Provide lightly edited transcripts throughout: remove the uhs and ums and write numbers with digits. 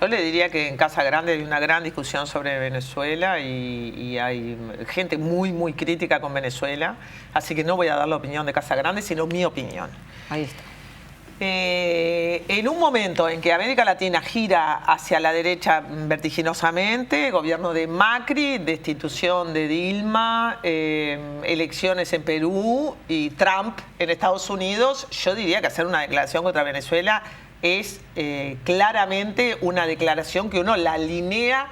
Yo le diría que en Casa Grande hay una gran discusión sobre Venezuela y hay gente muy crítica con Venezuela, así que no voy a dar la opinión de Casa Grande, sino mi opinión. Ahí está. En un momento en que América Latina gira hacia la derecha vertiginosamente, gobierno de Macri, destitución de Dilma, elecciones en Perú y Trump en Estados Unidos, yo diría que hacer una declaración contra Venezuela es claramente una declaración que uno la alinea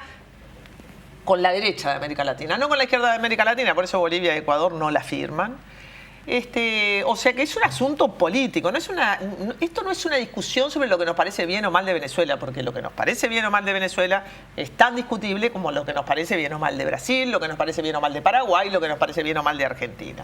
con la derecha de América Latina, no con la izquierda de América Latina, por eso Bolivia y Ecuador no la firman. O sea que es un asunto político, esto no es una discusión sobre lo que nos parece bien o mal de Venezuela, porque lo que nos parece bien o mal de Venezuela es tan discutible como lo que nos parece bien o mal de Brasil, lo que nos parece bien o mal de Paraguay, lo que nos parece bien o mal de Argentina.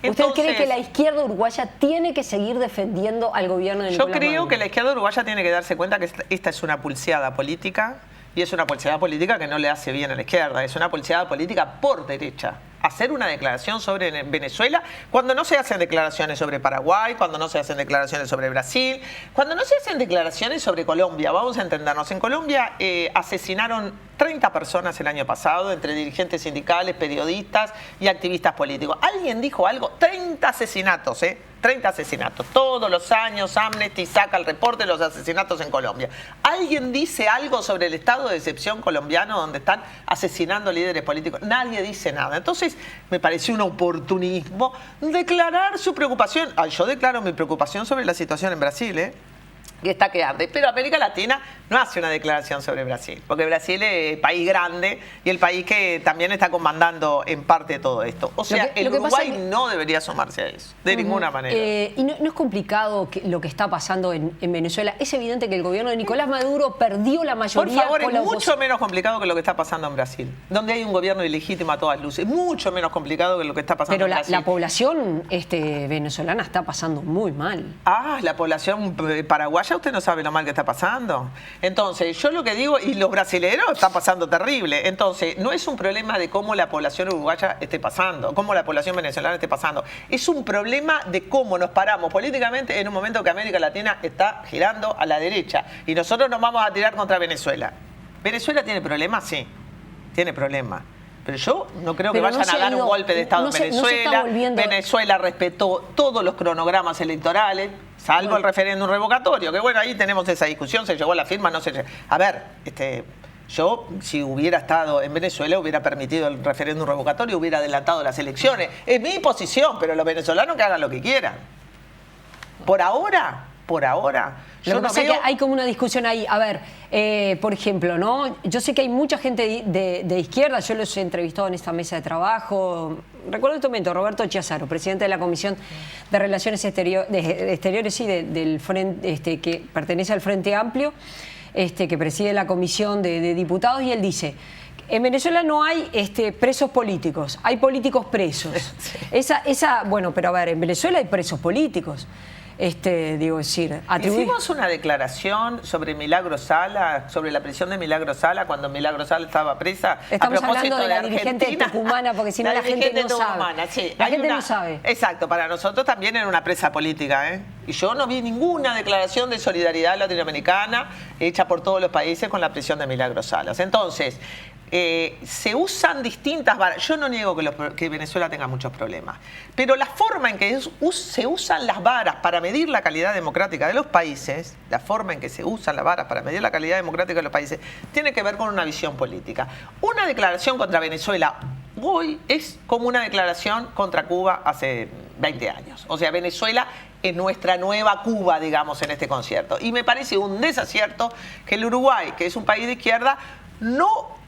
¿Usted cree que la izquierda uruguaya tiene que seguir defendiendo al gobierno de Nicolás Maduro? Yo creo que la izquierda uruguaya tiene que darse cuenta que esta es una pulseada política, y es una pulseada política que no le hace bien a la izquierda, es una pulseada política por derecha. Hacer una declaración sobre Venezuela cuando no se hacen declaraciones sobre Paraguay, cuando no se hacen declaraciones sobre Brasil, cuando no se hacen declaraciones sobre Colombia. Vamos a entendernos, en Colombia asesinaron 30 personas el año pasado, entre dirigentes sindicales, periodistas y activistas políticos. ¿Alguien dijo algo? 30 asesinatos, 30 asesinatos. Todos los años Amnesty saca el reporte de los asesinatos en Colombia. ¿Alguien dice algo sobre el estado de excepción colombiano donde están asesinando líderes políticos? Nadie dice nada. Entonces, me pareció un oportunismo declarar su preocupación. Yo declaro mi preocupación sobre la situación en Brasil, que está que arde. Pero América Latina no hace una declaración sobre Brasil, porque Brasil es el país grande y el país que también está comandando en parte todo esto. O sea, el Uruguay no debería sumarse a eso, de ninguna manera. ¿Y no es complicado lo que está pasando en Venezuela? Es evidente que el gobierno de Nicolás Maduro perdió la mayoría. Por favor, es mucho menos complicado que lo que está pasando en Brasil, donde hay un gobierno ilegítimo a todas luces. Mucho menos complicado que lo que está pasando en Brasil. Pero la población venezolana está pasando muy mal. La población paraguaya, usted no sabe lo mal que está pasando. Entonces, yo lo que digo, y los brasileños están pasando terrible. Entonces, no es un problema de cómo la población uruguaya esté pasando, cómo la población venezolana esté pasando. Es un problema de cómo nos paramos políticamente en un momento que América Latina está girando a la derecha. Y nosotros nos vamos a tirar contra Venezuela. ¿Venezuela tiene problemas? Sí, tiene problemas. Pero yo no creo que vayan a dar un golpe de Estado en Venezuela. Venezuela respetó todos los cronogramas electorales, salvo el referéndum revocatorio, que bueno, ahí tenemos esa discusión, se llegó a la firma, no se llegó. A ver, yo, si hubiera estado en Venezuela, hubiera permitido el referéndum revocatorio, hubiera adelantado las elecciones. Es mi posición, pero los venezolanos que hagan lo que quieran. Por ahora, Lo que pasa es que hay como una discusión ahí. A ver, por ejemplo, ¿no? Yo sé que hay mucha gente de izquierda, yo los he entrevistado en esta mesa de trabajo. Recuerdo este momento, Roberto Chiazaro, presidente de la Comisión de Relaciones Exteriores, sí, del frente, que pertenece al Frente Amplio, que preside la Comisión de Diputados, y él dice: en Venezuela no hay presos políticos, hay políticos presos. Bueno, pero a ver, en Venezuela hay presos políticos. Hicimos una declaración sobre Milagro Sala, sobre la prisión de Milagro Sala, cuando Milagro Sala estaba presa. Estamos hablando de la dirigente tucumana, porque si no la gente no sabe. Sí, la gente no sabe. Exacto, para nosotros también era una presa política, Y yo no vi ninguna declaración de solidaridad latinoamericana hecha por todos los países con la prisión de Milagro Salas. Entonces, se usan distintas varas. Yo no niego que Venezuela tenga muchos problemas, pero la forma en que se usan las varas para medir la calidad democrática de los países, tiene que ver con una visión política. Una declaración contra Venezuela hoy es como una declaración contra Cuba hace 20 años. O sea, Venezuela es nuestra nueva Cuba, digamos, en este concierto. Y me parece un desacierto que el Uruguay, que es un país de izquierda, no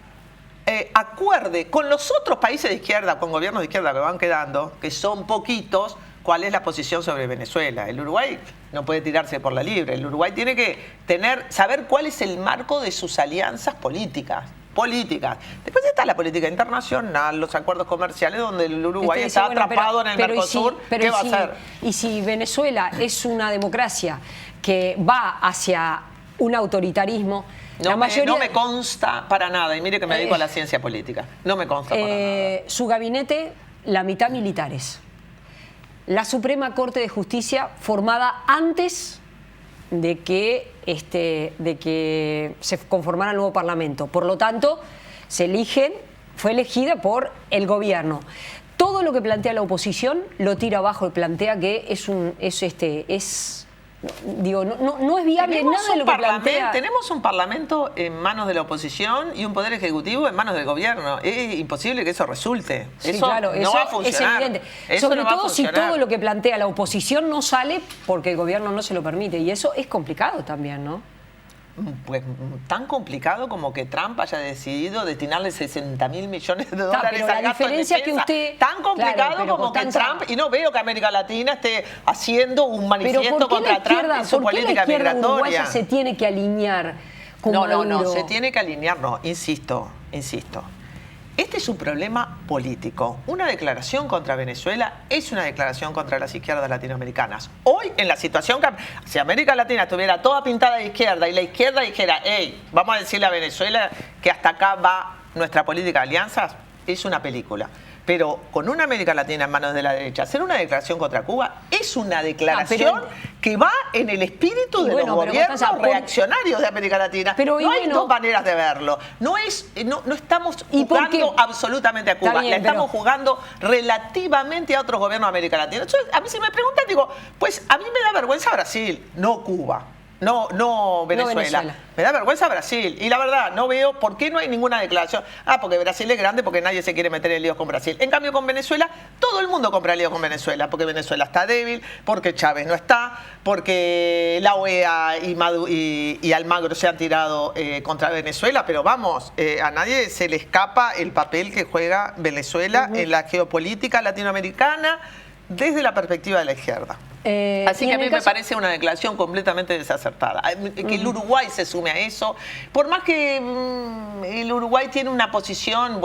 acuerde con los otros países de izquierda, con gobiernos de izquierda que van quedando, que son poquitos, cuál es la posición sobre Venezuela. El Uruguay no puede tirarse por la libre. El Uruguay tiene que saber cuál es el marco de sus alianzas políticas. Después está la política internacional, los acuerdos comerciales, donde el Uruguay está atrapado en el Mercosur. ¿Qué va a hacer? Y si Venezuela es una democracia que va hacia un autoritarismo, no me consta para nada, y mire que me dedico a la ciencia política, no me consta para nada. Su gabinete, la mitad militares. La Suprema Corte de Justicia, formada antes de que se conformara el nuevo Parlamento. Por lo tanto, fue elegida por el gobierno. Todo lo que plantea la oposición lo tira abajo y plantea que no es viable nada de lo que plantea. Tenemos un parlamento en manos de la oposición y un poder ejecutivo en manos del gobierno. Es imposible que eso resulte. Sí, eso claro, no va a funcionar. Es evidente. Sobre todo si todo lo que plantea la oposición no sale porque el gobierno no se lo permite. Y eso es complicado también, ¿no? Pues tan complicado como que Trump haya decidido destinarle 60.000 millones de dólares al gasto en defensa. Tan complicado como que Trump, y no veo que América Latina esté haciendo un manifiesto contra Trump en su política migratoria. Uruguaya se tiene que alinear con Maduro? No, se tiene que alinear, insisto. Este es un problema político. Una declaración contra Venezuela es una declaración contra las izquierdas latinoamericanas. Hoy, en la situación que... Si América Latina estuviera toda pintada de izquierda y la izquierda dijera, hey, vamos a decirle a Venezuela que hasta acá va nuestra política de alianzas, es una película. Pero con una América Latina en manos de la derecha, hacer una declaración contra Cuba es una declaración que va en el espíritu de los gobiernos reaccionarios de América Latina. Pero, no hay dos maneras de verlo. No estamos jugando absolutamente a Cuba, la estamos jugando relativamente a otros gobiernos de América Latina. Entonces, a mí si me preguntan, digo, pues a mí me da vergüenza Brasil, no Cuba. No Venezuela. Me da vergüenza Brasil. Y la verdad, no veo por qué no hay ninguna declaración. Porque Brasil es grande, porque nadie se quiere meter en líos con Brasil. En cambio, con Venezuela, todo el mundo compra líos con Venezuela. Porque Venezuela está débil, porque Chávez no está, porque la OEA y Almagro se han tirado contra Venezuela. Pero vamos, a nadie se le escapa el papel que juega Venezuela en la geopolítica latinoamericana desde la perspectiva de la izquierda. Así que a mí me parece una declaración completamente desacertada. Que el Uruguay se sume a eso, por más que el Uruguay tiene una posición,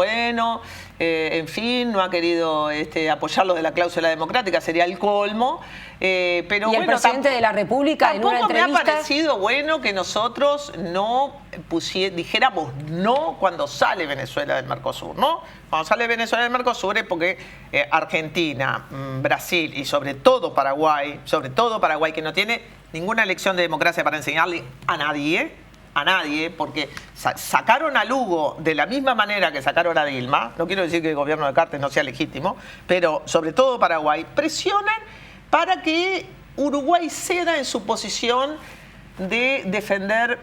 en fin, no ha querido apoyar lo de la cláusula democrática, sería el colmo. Pero y el presidente de la República en una entrevista... me ha parecido bueno que nosotros no dijéramos no cuando sale Venezuela del Mercosur, ¿no? Cuando sale Venezuela del Mercosur es porque Argentina, Brasil y sobre todo Paraguay, que no tiene ninguna lección de democracia para enseñarle a nadie, porque sacaron a Lugo de la misma manera que sacaron a Dilma, no quiero decir que el gobierno de Cartes no sea legítimo, pero sobre todo Paraguay, presionan para que Uruguay ceda en su posición de defender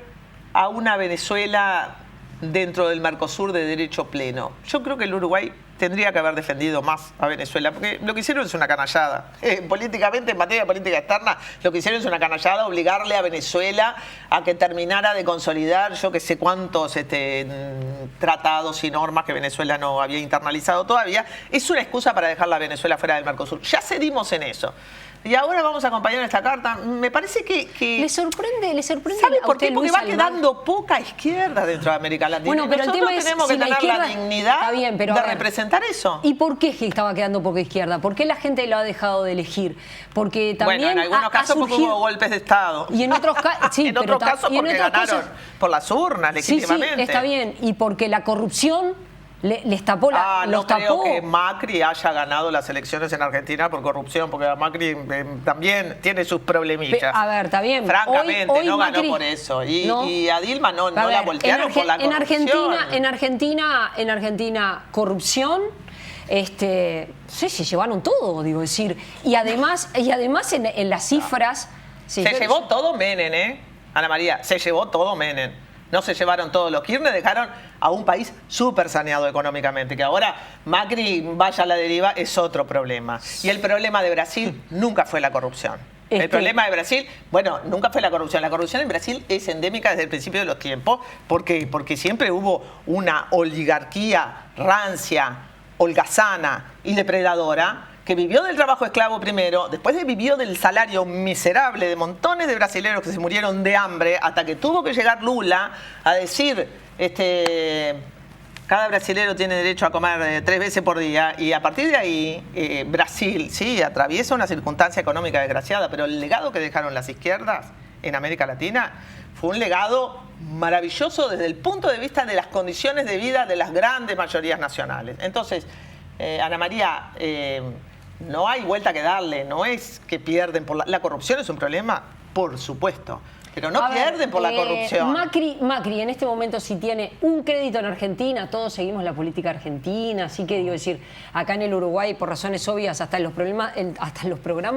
a una Venezuela dentro del Mercosur de derecho pleno. Yo creo que el Uruguay tendría que haber defendido más a Venezuela, porque lo que hicieron es una canallada. Políticamente, en materia de política externa, lo que hicieron es una canallada, obligarle a Venezuela a que terminara de consolidar yo que sé cuántos tratados y normas que Venezuela no había internalizado todavía. Es una excusa para dejar a Venezuela fuera del Mercosur. Ya cedimos en eso. Y ahora vamos a acompañar esta carta. Me parece que... ¿Le sorprende? ¿Sabe por qué? Porque va quedando poca izquierda dentro de América Latina. Bueno, pero nosotros el tema tenemos que tener la dignidad de representar eso. ¿Y por qué estaba quedando poca izquierda? ¿Por qué la gente lo ha dejado de elegir? Porque también en algunos casos porque hubo golpes de Estado. Y en otros casos... Sí, en otros casos porque ganaron por las urnas legítimamente. Sí, está bien. Y porque la corrupción... les tapó no creo que Macri haya ganado las elecciones en Argentina por corrupción, porque Macri también tiene sus problemillas. A ver, está bien. Francamente, hoy no Macri, ganó por eso. Y a Dilma no la voltearon por la corrupción. En Argentina, corrupción, se llevaron todo, digo, decir. Y además en las cifras... Se llevó todo Menem, Ana María, se llevó todo Menem. No se llevaron todos los Kirchner, dejaron a un país súper saneado económicamente. Que ahora Macri vaya a la deriva es otro problema. Y el problema de Brasil nunca fue la corrupción. El problema de Brasil, nunca fue la corrupción. La corrupción en Brasil es endémica desde el principio de los tiempos. ¿Por qué? Porque siempre hubo una oligarquía rancia, holgazana y depredadora que vivió del trabajo esclavo primero, después vivió del salario miserable de montones de brasileños que se murieron de hambre, hasta que tuvo que llegar Lula a decir, cada brasilero tiene derecho a comer 3 veces por día, y a partir de ahí Brasil, sí, atraviesa una circunstancia económica desgraciada, pero el legado que dejaron las izquierdas en América Latina fue un legado maravilloso desde el punto de vista de las condiciones de vida de las grandes mayorías nacionales. Entonces, Ana María... no hay vuelta que darle, no es que pierden por la corrupción es un problema, por supuesto, pero no pierden por la corrupción. Macri en este momento sí tiene un crédito en Argentina, todos seguimos la política argentina, así que digo decir, acá en el Uruguay por razones obvias hasta los programas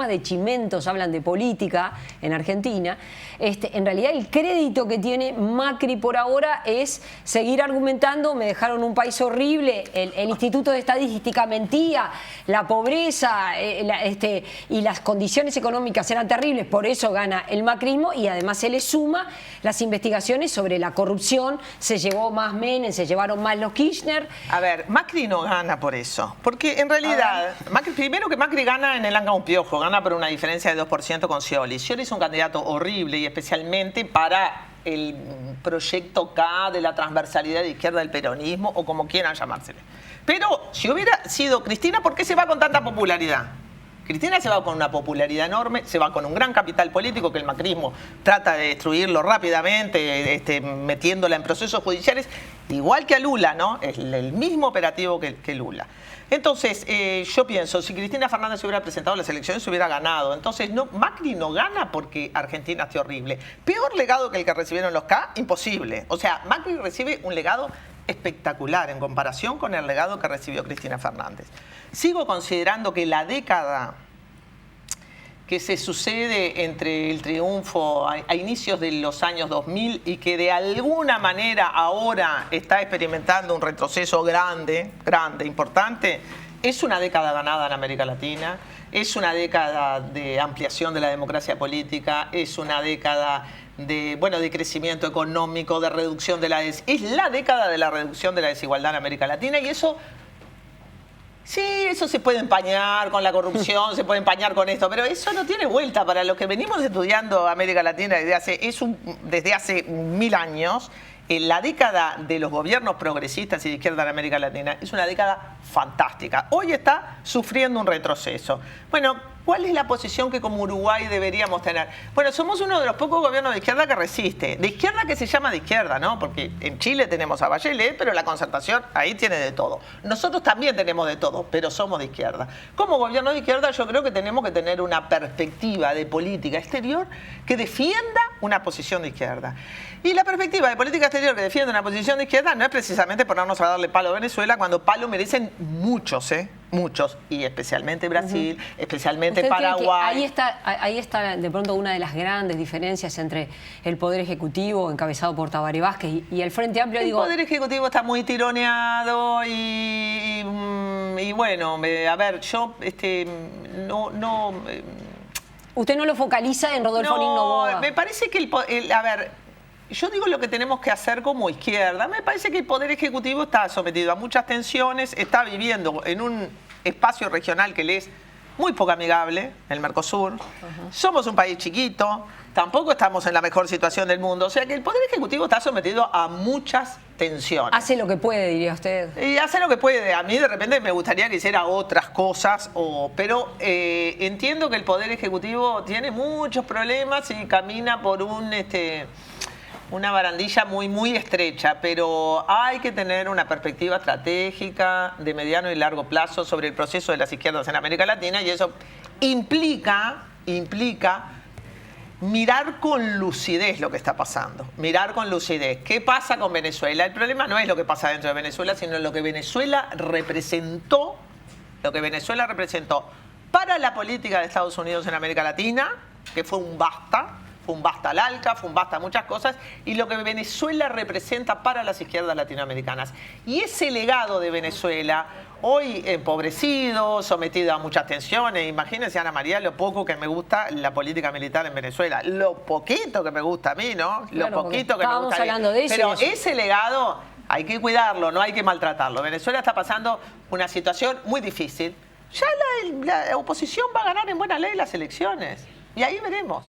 de chimentos hablan de política en Argentina. En realidad el crédito que tiene Macri por ahora es seguir argumentando, me dejaron un país horrible, el Instituto de Estadística mentía, la pobreza y las condiciones económicas eran terribles, por eso gana el macrismo y además se le suma las investigaciones sobre la corrupción, se llevó más Menem, se llevaron más los Kirchner. A ver, Macri no gana por eso, porque en realidad, primero que Macri gana en el Anga un Piojo, gana por una diferencia de 2% con Scioli. Scioli es un candidato horrible y especialmente para el proyecto K de la transversalidad de izquierda del peronismo o como quieran llamársele. Pero si hubiera sido Cristina, ¿por qué se va con tanta popularidad? Cristina se va con una popularidad enorme, se va con un gran capital político que el macrismo trata de destruirlo rápidamente, metiéndola en procesos judiciales, igual que a Lula, ¿no? Es el mismo operativo que Lula. Entonces, yo pienso, si Cristina Fernández se hubiera presentado a las elecciones, se hubiera ganado. Entonces, Macri no gana porque Argentina esté horrible. Peor legado que el que recibieron los K, imposible. O sea, Macri recibe un legado espectacular en comparación con el legado que recibió Cristina Fernández. Sigo considerando que la década que se sucede entre el triunfo a inicios de los años 2000 y que de alguna manera ahora está experimentando un retroceso grande, importante, es una década ganada en América Latina, es una década de ampliación de la democracia política, es una década de crecimiento económico, de reducción de es la década de la reducción de la desigualdad en América Latina y eso, sí, eso se puede empañar con la corrupción, se puede empañar con esto, pero eso no tiene vuelta para los que venimos estudiando América Latina desde hace 1000 años. La década de los gobiernos progresistas y de izquierda en América Latina es una década fantástica. Hoy está sufriendo un retroceso. Bueno, ¿cuál es la posición que como Uruguay deberíamos tener? Bueno, somos uno de los pocos gobiernos de izquierda que resiste. De izquierda que se llama de izquierda, ¿no? Porque en Chile tenemos a Bachelet, pero la Concertación ahí tiene de todo. Nosotros también tenemos de todo, pero somos de izquierda. Como gobierno de izquierda yo creo que tenemos que tener una perspectiva de política exterior que defienda una posición de izquierda. Y la perspectiva de política exterior que defiende una posición de izquierda no es precisamente ponernos a darle palo a Venezuela cuando palo merecen muchos, muchos, y especialmente Brasil, especialmente Paraguay. Ahí está de pronto una de las grandes diferencias entre el Poder Ejecutivo, encabezado por Tabaré Vázquez, y el Frente Amplio. El Poder Ejecutivo está muy tironeado y bueno, a ver, yo ¿Usted no lo focaliza en Rodolfo Noboa? No, me parece que a ver, yo digo lo que tenemos que hacer como izquierda. Me parece que el Poder Ejecutivo está sometido a muchas tensiones, está viviendo en un espacio regional que le es muy poco amigable, el Mercosur. Somos un país chiquito, tampoco estamos en la mejor situación del mundo. O sea que el Poder Ejecutivo está sometido a muchas tensiones. Hace lo que puede, diría usted. Y hace lo que puede. A mí de repente me gustaría que hiciera otras cosas, pero entiendo que el Poder Ejecutivo tiene muchos problemas y camina por una barandilla muy estrecha, pero hay que tener una perspectiva estratégica de mediano y largo plazo sobre el proceso de las izquierdas en América Latina y eso implica mirar con lucidez lo que está pasando, mirar con lucidez. ¿Qué pasa con Venezuela? El problema no es lo que pasa dentro de Venezuela, sino lo que Venezuela representó para la política de Estados Unidos en América Latina, que fue un basta al ALCA, fue un basta a muchas cosas, y lo que Venezuela representa para las izquierdas latinoamericanas. Y ese legado de Venezuela, hoy empobrecido, sometido a muchas tensiones, imagínense, Ana María, lo poco que me gusta la política militar en Venezuela, lo poquito que me gusta a mí, ¿no? Lo poquito que me gusta. Hablando de eso. Pero ese legado hay que cuidarlo, no hay que maltratarlo. Venezuela está pasando una situación muy difícil. Ya la oposición va a ganar en buena ley las elecciones, y ahí veremos.